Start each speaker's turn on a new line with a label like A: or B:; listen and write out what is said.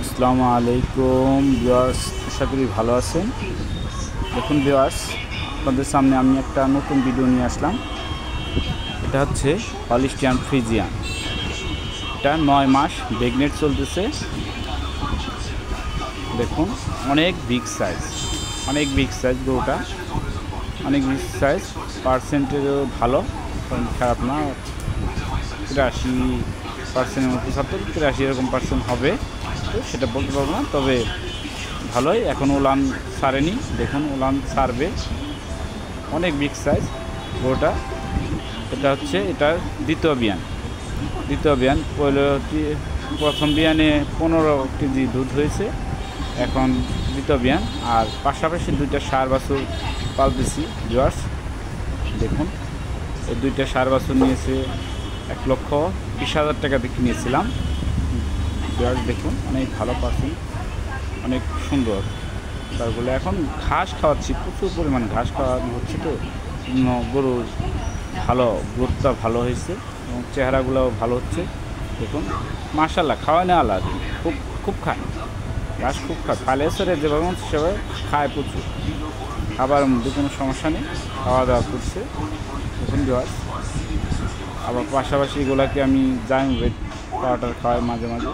A: আসসালামু আলাইকুম ভিউয়ার্স, আশা করি ভালো আছেন। দেখুন ভিউয়ার্স, আপনাদের সামনে আমি একটা নতুন ভিডিও নিয়ে আসলাম। এটা হচ্ছে হলিস্টিয়ান ফ্রিজিয়ান। এটা 9 মাস প্রেগনেন্ট চলতেছে। দেখুন অনেক বিগ সাইজ, গরুটা অনেক বিগ সাইজ। পার্সেন্টেরও ভালো, খারাপ না। 83% 75-83 এরকম পার্সেন্ট হবে, তো সেটা বলতে পারবো না, তবে ভালোই। এখন উলান ছাড়েনি, দেখুন উলান ছাড়বে। অনেক বিগ সাইজ গরুটা। এটা হচ্ছে এটার দ্বিতীয় বিয়ান। প্রথম বিয়ানে 15 কেজি দুধ হয়েছে, এখন দ্বিতীয় বিয়ান। আর পাশাপাশি দুইটা ষাঁড় বাছুর পালতেছি ভিউয়ার্স। দেখুন এই দুইটা ষাঁড় বাছুর নিয়েছে 1,20,000 টাকাতে কিনেছিলাম ভিউয়ার্স। দেখুন অনেক ভালো পার্সেন্ট, অনেক সুন্দর। তারপরে এখন ঘাস খাওয়াচ্ছি, প্রচুর পরিমাণ ঘাস খাওয়ানো হচ্ছে, তো গরুর ভালো গ্রোথটা ভালো হয়েছে এবং চেহারাগুলোও ভালো হচ্ছে। দেখুন মাশাআল্লাহ, খাওয়ানো আলাদা, খুব খুব খায় ঘাস, খুব খায়। ফালেশ্বরে যেভাবে সেভাবে খায় প্রচুর, খাবার মধ্যে কোনো সমস্যা নেই, খাওয়া দাওয়া করছে। দেখুন ভিউয়ার্স, আবার পাশাপাশি এগুলাকে আমি জাইম ওয়েট পাউডার খাওয়াই মাঝে মাঝে।